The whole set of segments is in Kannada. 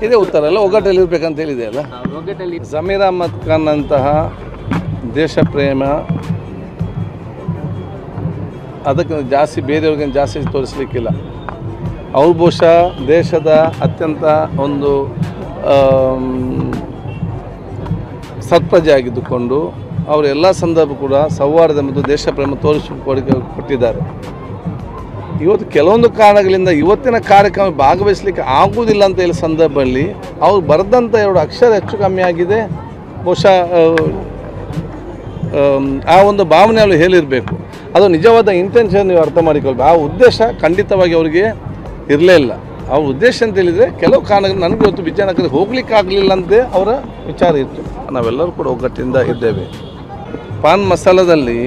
ಇದೇ ಉತ್ತರ ಅಲ್ಲ, ಒಗ್ಗಟ್ಟಲ್ಲಿ ಇರಬೇಕಂತ ಹೇಳಿದೆ ಅಲ್ಲ. ಜಮೀರ್ ಅಹ್ಮದ್ ಖಾನ್ ಅಂತಹ ದೇಶ ಪ್ರೇಮ ಅದಕ್ಕೆ ಜಾಸ್ತಿ ಬೇರೆಯವ್ರಿಗೆ ಜಾಸ್ತಿ ತೋರಿಸಲಿಕ್ಕಿಲ್ಲ. ಅವ್ರು ಬಹುಶಃ ದೇಶದ ಅತ್ಯಂತ ಒಂದು ಸತ್ಪ್ರಜೆ ಆಗಿದ್ದುಕೊಂಡು ಅವರು ಎಲ್ಲ ಸಂದರ್ಭ ಕೂಡ ಸೌಹಾರ್ದ ಮತ್ತು ದೇಶ ಪ್ರೇಮ ಕೊಟ್ಟಿದ್ದಾರೆ. ಇವತ್ತು ಕೆಲವೊಂದು ಕಾರಣಗಳಿಂದ ಇವತ್ತಿನ ಕಾರ್ಯಕ್ರಮ ಭಾಗವಹಿಸಲಿಕ್ಕೆ ಆಗುವುದಿಲ್ಲ ಅಂತ ಹೇಳಿ ಸಂದರ್ಭದಲ್ಲಿ ಅವ್ರು ಬರೆದಂಥ 2 ಅಕ್ಷರ ಹೆಚ್ಚು ಕಮ್ಮಿ ಆಗಿದೆ. ಬಹುಶಃ ಆ ಒಂದು ಭಾವನೆ ಅವರು ಹೇಳಿರಬೇಕು. ಅದು ನಿಜವಾದ ಇಂಟೆನ್ಷನ್ ನೀವು ಅರ್ಥ ಮಾಡಿಕೊಳ್ಬೇಕು. ಆ ಉದ್ದೇಶ ಖಂಡಿತವಾಗಿ ಅವರಿಗೆ ಇರಲೇ ಇಲ್ಲ. ಅವ್ರ ಉದ್ದೇಶ ಅಂತ ಹೇಳಿದರೆ ಕೆಲವು ಕಾರಣಗಳು ನನಗೆ ಇವತ್ತು ವಿಜಯನಗರಕ್ಕೆ ಹೋಗ್ಲಿಕ್ಕೆ ಆಗಲಿಲ್ಲ ಅಂತೆ ಅವರ ವಿಚಾರ ಇತ್ತು. ನಾವೆಲ್ಲರೂ ಕೂಡ ಒಗ್ಗಟ್ಟಿಂದ ಇದ್ದೇವೆ. ಪಾನ್ ಮಸಾಲದಲ್ಲಿ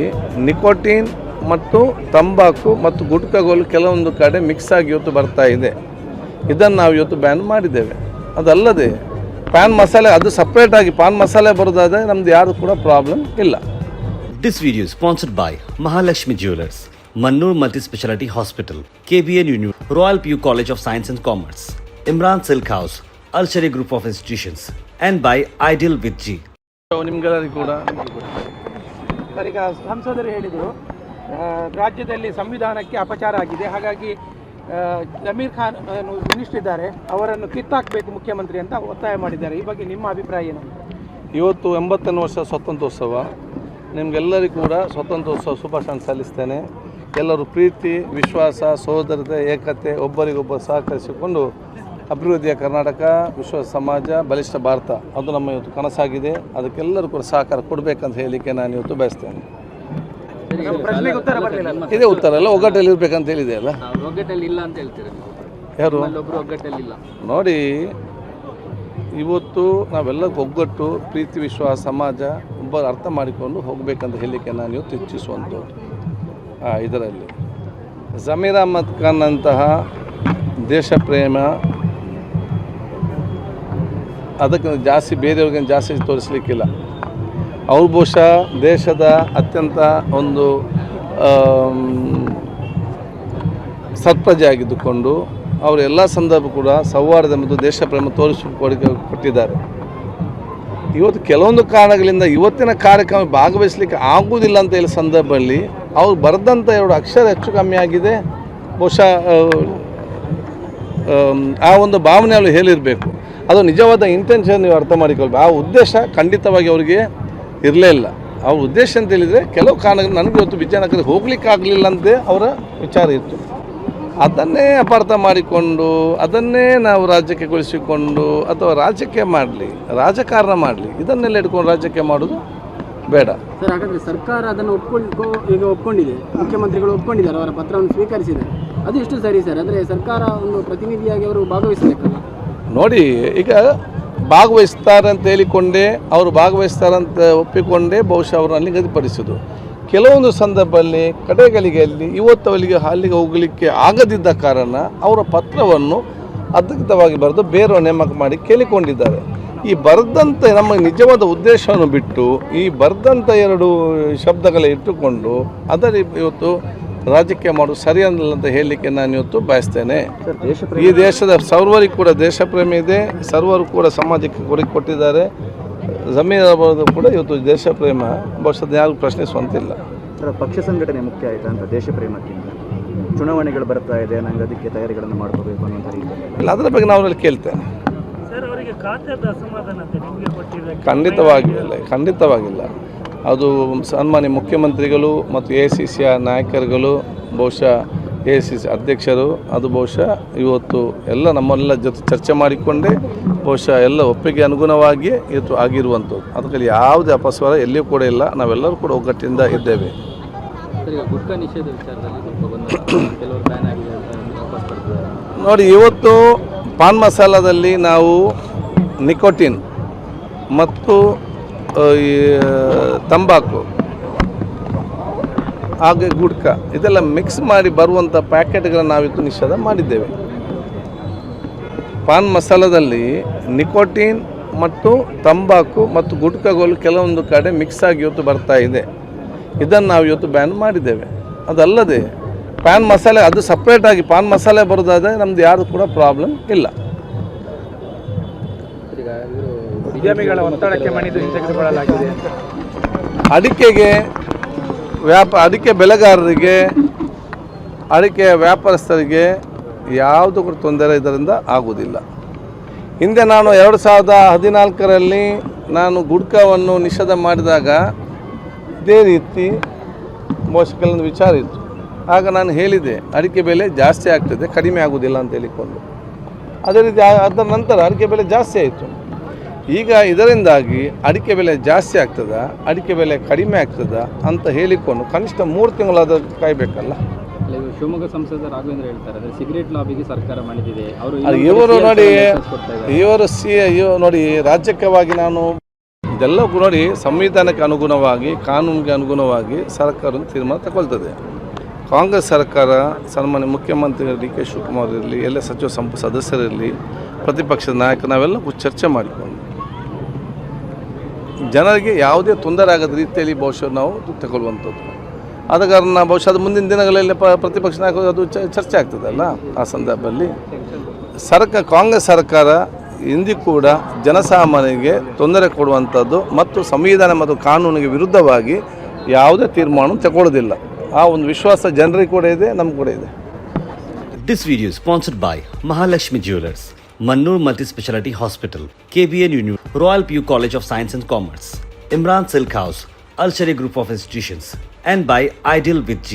ನಿಕೋಟಿನ್ ಮತ್ತು ತಂಬಾಕು ಮತ್ತು ಗುಟ್ಕಾಗಳು ಕೆಲವೊಂದು ಕಡೆ ಮಿಕ್ಸ್ ಆಗಿ ಇವತ್ತು ಬರ್ತಾ ಇದೆ. ಇದನ್ನು ನಾವು ಇವತ್ತು ಬ್ಯಾನ್ ಮಾಡಿದ್ದೇವೆ. ಅದಲ್ಲದೆ ಪಾನ್ ಮಸಾಲೆ ಅದು ಸಪ್ರೇಟ್ ಆಗಿ ಪಾನ್ ಮಸಾಲೆ ಬರೋದಾದರೆ ನಮ್ದು ಯಾರು ಕೂಡ ಪ್ರಾಬ್ಲಮ್ ಇಲ್ಲ. This video is sponsored by Mahalakshmi Jewelers, Mannur Multi-Speciality Hospital, KBN Union, Royal PU College of Science and Commerce, Imran Silk House, Al-Shari Group of Institutions, and by Ideal with G. ನಿಮ್ಗೆಲ್ಲರಿಗೂ ಕೂಡ ಈಗ ಸಂಸದರು ಹೇಳಿದರು ರಾಜ್ಯದಲ್ಲಿ ಸಂವಿಧಾನಕ್ಕೆ ಅಪಚಾರ ಆಗಿದೆ, ಹಾಗಾಗಿ ಜಮೀರ್ ಖಾನ್ ಮಿನಿಸ್ಟರ್ ಇದ್ದಾರೆ ಅವರನ್ನು ಕಿತ್ತಾಕಬೇಕು ಮುಖ್ಯಮಂತ್ರಿ ಅಂತ ಒತ್ತಾಯ ಮಾಡಿದ್ದಾರೆ. ಈ ಬಗ್ಗೆ ನಿಮ್ಮ ಅಭಿಪ್ರಾಯ ಏನು? ಇವತ್ತು 80ನೇ ವರ್ಷ ಸ್ವಾತಂತ್ರ್ಯೋತ್ಸವ. ನಿಮಗೆಲ್ಲರಿಗೂ ಕೂಡ ಸ್ವಾತಂತ್ರ್ಯೋತ್ಸವ ಶುಭಾಶಯ ಸಲ್ಲಿಸ್ತೇನೆ. ಎಲ್ಲರೂ ಪ್ರೀತಿ, ವಿಶ್ವಾಸ, ಸಹೋದರತೆ, ಏಕತೆ, ಒಬ್ಬರಿಗೊಬ್ಬರು ಸಹಕರಿಸಿಕೊಂಡು ಅಭಿವೃದ್ಧಿಯ ಕರ್ನಾಟಕ, ವಿಶ್ವ ಸಮಾಜ, ಬಲಿಷ್ಠ ಭಾರತ ಅದು ನಮ್ಮ ಇವತ್ತು ಕನಸಾಗಿದೆ. ಅದಕ್ಕೆಲ್ಲರೂ ಕೂಡ ಸಹಕಾರ ಕೊಡಬೇಕಂತ ಹೇಳಲಿಕ್ಕೆ ನಾನು ಇವತ್ತು ಬಯಸ್ತೇನೆ. ಇದೇ ಉತ್ತರ ಅಲ್ಲ, ಒಗ್ಗಟ್ಟಲ್ಲಿ ಇರಬೇಕಂತ ಹೇಳಿದೆ ಅಲ್ಲ. ಯಾರು ನೋಡಿ, ಇವತ್ತು ನಾವೆಲ್ಲ ಒಗ್ಗಟ್ಟು, ಪ್ರೀತಿ, ವಿಶ್ವಾಸ, ಸಮಾಜ ಒಬ್ಬರು ಅರ್ಥ ಮಾಡಿಕೊಂಡು ಹೋಗಬೇಕಂತ ಹೇಳಲಿಕ್ಕೆ ನಾನು ಇವತ್ತು ಇಚ್ಛಿಸುವಂಥದ್ದು. ಇದರಲ್ಲಿ ಜಮೀರ್ ಅಹ್ಮದ್ ಖಾನ್ ಅಂತಹ ದೇಶ ಪ್ರೇಮ ಅದಕ್ಕೆ ಜಾಸ್ತಿ ಬೇರೆಯವ್ರಿಗೆ ಜಾಸ್ತಿ ತೋರಿಸಲಿಕ್ಕಿಲ್ಲ. ಅವ್ರು ಬಹುಶಃ ದೇಶದ ಅತ್ಯಂತ ಒಂದು ಸತ್ಪ್ರಜೆ ಆಗಿದ್ದುಕೊಂಡು ಅವರು ಎಲ್ಲ ಸಂದರ್ಭ ಕೂಡ ಸೌಹಾರ್ದ ಮತ್ತು ದೇಶ ಪ್ರೇಮ ಕೊಟ್ಟಿದ್ದಾರೆ. ಇವತ್ತು ಕೆಲವೊಂದು ಕಾರಣಗಳಿಂದ ಇವತ್ತಿನ ಕಾರ್ಯಕ್ರಮ ಭಾಗವಹಿಸಲಿಕ್ಕೆ ಆಗುವುದಿಲ್ಲ ಅಂತ ಹೇಳಿ ಸಂದರ್ಭದಲ್ಲಿ ಅವ್ರು ಬರೆದಂಥ 2 ಅಕ್ಷರ ಹೆಚ್ಚು ಕಮ್ಮಿ ಆಗಿದೆ. ಬಹುಶಃ ಆ ಒಂದು ಭಾವನೆ ಅವರು ಹೇಳಿರಬೇಕು. ಅದು ನಿಜವಾದ ಇಂಟೆನ್ಷನ್ ನೀವು ಅರ್ಥ ಮಾಡಿಕೊಳ್ಬೇಕು. ಆ ಉದ್ದೇಶ ಖಂಡಿತವಾಗಿ ಅವರಿಗೆ ಇರಲೇ ಇಲ್ಲ. ಅವ್ರ ಉದ್ದೇಶ ಅಂತ ಹೇಳಿದರೆ ಕೆಲವು ಕಾರಣಗಳು ನನಗೆ ಇವತ್ತು ವಿಜಯನಗರಕ್ಕೆ ಹೋಗ್ಲಿಕ್ಕೆ ಆಗಲಿಲ್ಲ ಅಂತೆ ಅವರ ವಿಚಾರ ಇತ್ತು. ಅದನ್ನೇ ಅಪಾರ್ಥ ಮಾಡಿಕೊಂಡು ಅದನ್ನೇ ನಾವು ರಾಜಕೀಯಗೊಳಿಸಿಕೊಂಡು ಅಥವಾ ರಾಜಕೀಯ ಮಾಡಲಿ, ರಾಜಕಾರಣ ಮಾಡಲಿ, ಇದನ್ನೆಲ್ಲ ಇಟ್ಕೊಂಡು ರಾಜಕೀಯ ಮಾಡೋದು ಬೇಡ ಸರ್. ಹಾಗಾದರೆ ಸರ್ಕಾರ ಅದನ್ನು ಒಪ್ಕೊಂಡಿದೆ, ಮುಖ್ಯಮಂತ್ರಿಗಳು ಒಪ್ಕೊಂಡಿದ್ದಾರೆ, ಅವರ ಪತ್ರವನ್ನು ಸ್ವೀಕರಿಸಿದ್ದಾರೆ. ಅದು ಎಷ್ಟು ಸರಿ ಸರ್? ಅಂದರೆ ಸರ್ಕಾರ ಒಂದು ಪ್ರತಿನಿಧಿಯಾಗಿ ಅವರು ಭಾಗವಹಿಸಬೇಕಲ್ಲ. ನೋಡಿ, ಈಗ ಭಾಗವಹಿಸ್ತಾರೆ ಅಂತ ಹೇಳಿಕೊಂಡೇ ಅವರು ಭಾಗವಹಿಸ್ತಾರಂತ ಒಪ್ಪಿಕೊಂಡೇ ಬಹುಶಃ ಅವರನ್ನು ನಿಗದಿಪಡಿಸೋದು. ಕೆಲವೊಂದು ಸಂದರ್ಭದಲ್ಲಿ ಕಡೆಗಳಿಗೆ ಇವತ್ತು ಅಲ್ಲಿಗೆ ಹೋಗಲಿಕ್ಕೆ ಆಗದಿದ್ದ ಕಾರಣ ಅವರ ಪತ್ರವನ್ನು ಅಧಿಕೃತವಾಗಿ ಬರೆದು ಬೇರೆ ನೇಮಕ ಮಾಡಿ ಕೇಳಿಕೊಂಡಿದ್ದಾರೆ. ಈ ಬರೆದಂಥ ನಮ್ಮ ನಿಜವಾದ ಉದ್ದೇಶವನ್ನು ಬಿಟ್ಟು ಈ ಬರೆದಂಥ 2 ಶಬ್ದಗಳ ಇಟ್ಟುಕೊಂಡು ಅದರಲ್ಲಿ ಇವತ್ತು ರಾಜಕೀಯ ಮಾಡೋದು ಸರಿಯಲ್ಲ ಅಂತ ಹೇಳಲಿಕ್ಕೆ ನಾನು ಇವತ್ತು ಬಯಸ್ತೇನೆ. ಈ ದೇಶದ ಸರ್ವರಿಗೂ ಕೂಡ ದೇಶ ಪ್ರೇಮ ಇದೆ, ಸರ್ವರು ಕೂಡ ಸಮಾಜಕ್ಕೆ ಕೊಡುಗೆ ಕೊಟ್ಟಿದ್ದಾರೆ. ಜಮೀರ್ ಅವರು ಕೂಡ ಇವತ್ತು ದೇಶ ಪ್ರೇಮ ಬಹುಶಃ ಯಾರು ಪ್ರಶ್ನಿಸುವಂತಿಲ್ಲ. ಪಕ್ಷ ಸಂಘಟನೆ ಮುಖ್ಯ ಆಯಿತಾ ಅಂತ ದೇಶ ಪ್ರೇಮಕ್ಕಿಂತ? ಚುನಾವಣೆಗಳು ಬರ್ತಾ ಇದೆ, ನನಗೆ ಅದಕ್ಕೆ ತಯಾರಿಗಳನ್ನು ಮಾಡ್ಕೋಬೇಕು ಅನ್ನೋಂಥ ರೀತಿ ಇಲ್ಲ, ಅದರ ಬಗ್ಗೆ ನಾವು ಅಲ್ಲಿ ಕೇಳ್ತೇನೆ. ಖಂಡಿತವಾಗಿಲ್ಲ. ಅದು ಸನ್ಮಾನ್ಯ ಮುಖ್ಯಮಂತ್ರಿಗಳು ಮತ್ತು AICCಯ ನಾಯಕರುಗಳು, ಬಹುಶಃ AICC ಅಧ್ಯಕ್ಷರು, ಅದು ಬಹುಶಃ ಇವತ್ತು ಎಲ್ಲ ನಮ್ಮೆಲ್ಲ ಜೊತೆ ಚರ್ಚೆ ಮಾಡಿಕೊಂಡೇ ಬಹುಶಃ ಎಲ್ಲ ಒಪ್ಪಿಗೆ ಅನುಗುಣವಾಗಿ ಇವತ್ತು ಆಗಿರುವಂಥದ್ದು. ಅದಕ್ಕೆ ಯಾವುದೇ ಅಪಸ್ವರ ಎಲ್ಲಿಯೂ ಕೂಡ ಇಲ್ಲ. ನಾವೆಲ್ಲರೂ ಕೂಡ ಒಗ್ಗಟ್ಟಿಂದ ಇದ್ದೇವೆ. ನೋಡಿ, ಇವತ್ತು ಪಾನ್ ಮಸಾಲದಲ್ಲಿ ನಾವು ನಿಕೋಟಿನ್ ಮತ್ತು ತಂಬಾಕು ಹಾಗೆ ಗುಟ್ಕಾ ಇದೆಲ್ಲ ಮಿಕ್ಸ್ ಮಾಡಿ ಬರುವಂಥ ಪ್ಯಾಕೆಟ್ಗಳನ್ನು ನಾವಿತ್ತು ನಿಷೇಧ ಮಾಡಿದ್ದೇವೆ. ಪಾನ್ ಮಸಾಲದಲ್ಲಿ ನಿಕೋಟಿನ್ ಮತ್ತು ತಂಬಾಕು ಮತ್ತು ಗುಟ್ಕಾಗಳು ಕೆಲವೊಂದು ಕಡೆ ಮಿಕ್ಸ್ ಆಗಿ ಇವತ್ತು ಬರ್ತಾ ಇದೆ. ಇದನ್ನು ನಾವು ಇವತ್ತು ಬ್ಯಾನ್ ಮಾಡಿದ್ದೇವೆ. ಅದಲ್ಲದೆ ಪಾನ್ ಮಸಾಲೆ ಅದು ಸಪ್ರೇಟಾಗಿ ಪಾನ್ ಮಸಾಲೆ ಬರೋದಾದರೆ ನಮ್ಮದು ಯಾರು ಕೂಡ ಪ್ರಾಬ್ಲಮ್ ಇಲ್ಲ. ಈಗ ಇವರು ಉದ್ಯಮಿಗಳ ಒತ್ತಡಕ್ಕೆ ಮಣಿದು ಹಿಂತೆಗೆದುಕೊಳ್ಳಲಾಗಿದೆ. ಅಡಿಕೆಗೆ ಅಡಿಕೆ ಬೆಳೆಗಾರರಿಗೆ, ಅಡಿಕೆ ವ್ಯಾಪಾರಸ್ಥರಿಗೆ ಯಾವುದೂ ಕೂಡ ತೊಂದರೆ ಇದರಿಂದ ಆಗುವುದಿಲ್ಲ. ಹಿಂದೆ ನಾನು 2014ರಲ್ಲಿ ನಾನು ಗುಡ್ಕವನ್ನು ನಿಷೇಧ ಮಾಡಿದಾಗ ಇದೇ ರೀತಿ ಕೆಲವೊಂದು ವಿಚಾರ ಇತ್ತು. ಆಗ ನಾನು ಹೇಳಿದೆ ಅಡಿಕೆ ಬೆಲೆ ಜಾಸ್ತಿ ಆಗ್ತದೆ, ಕಡಿಮೆ ಆಗುವುದಿಲ್ಲ ಅಂತ ಹೇಳಿಕೊಂಡು. ಅದೇ ರೀತಿ ಅದರ ನಂತರ ಅಡಿಕೆ ಬೆಲೆ ಜಾಸ್ತಿ ಆಯಿತು. ಈಗ ಇದರಿಂದಾಗಿ ಅಡಿಕೆ ಬೆಲೆ ಜಾಸ್ತಿ ಆಗ್ತದ, ಅಡಿಕೆ ಬೆಲೆ ಕಡಿಮೆ ಆಗ್ತದ ಅಂತ ಹೇಳಿಕೊಂಡು ಕನಿಷ್ಠ 3 ತಿಂಗಳಾದ ಕಾಯಬೇಕಲ್ಲ. ಶಿವಮೊಗ್ಗ ಸಂಸದ ರಾಘವೇಂದ್ರ ಹೇಳ್ತಾರೆ ಅಂದರೆ ಸಿಗರೇಟ್ ಲಾಬಿಗೆ ಸರ್ಕಾರ ಮಾಡಿದೆ ಅವರು. ಇವರು ನೋಡಿ, ಇವರು ನೋಡಿ ರಾಜ್ಯಕವಾಗಿ ನಾನು ಇದೆಲ್ಲವೂ ನೋಡಿ ಸಂವಿಧಾನಕ್ಕೆ ಅನುಗುಣವಾಗಿ, ಕಾನೂನಿಗೆ ಅನುಗುಣವಾಗಿ ಸರ್ಕಾರ ತೀರ್ಮಾನ ತಗೊಳ್ತದೆ. ಕಾಂಗ್ರೆಸ್ ಸರ್ಕಾರ ಸನ್ಮಾನ್ಯ ಮುಖ್ಯಮಂತ್ರಿ ಡಿ ಕೆ ಶಿವಕುಮಾರ್ ಇರಲಿ, ಎಲ್ಲ ಸಚಿವ ಸಂಪುಟ ಸದಸ್ಯರಿರಲಿ, ಪ್ರತಿಪಕ್ಷದ ನಾಯಕ, ನಾವೆಲ್ಲ ಚರ್ಚೆ ಮಾಡಿಕೊಂಡು ಜನರಿಗೆ ಯಾವುದೇ ತೊಂದರೆ ಆಗದ ರೀತಿಯಲ್ಲಿ ಬಹುಶಃ ನಾವು ತಗೊಳ್ಳುವಂಥದ್ದು. ಆದ ಕಾರಣ ಬಹುಶಃ ಅದು ಮುಂದಿನ ದಿನಗಳಲ್ಲಿ ಪ್ರತಿಪಕ್ಷ ನಾಯಕರು ಅದು ಚರ್ಚೆ ಆಗ್ತದಲ್ಲ. ಆ ಸಂದರ್ಭದಲ್ಲಿ ಕಾಂಗ್ರೆಸ್ ಸರ್ಕಾರ ಇಂದು ಕೂಡ ಜನಸಾಮಾನ್ಯರಿಗೆ ತೊಂದರೆ ಕೊಡುವಂಥದ್ದು ಮತ್ತು ಸಂವಿಧಾನ ಮತ್ತು ಕಾನೂನಿಗೆ ವಿರುದ್ಧವಾಗಿ ಯಾವುದೇ ತೀರ್ಮಾನ ತಗೊಳ್ಳೋದಿಲ್ಲ. ಆ ಒಂದು ವಿಶ್ವಾಸ ಜನರಿಗೆ ಕೂಡ ಇದೆ, ನಮ್ಗೆ ಕೂಡ ಇದೆ. This video is sponsored by Mahalakshmi Jewelers, Mannur Multi-Speciality Hospital, KBN University, Royal PU College of Science and Commerce, Imran Silk House, Al Sharia Group of Institutions, and by Ideal with G.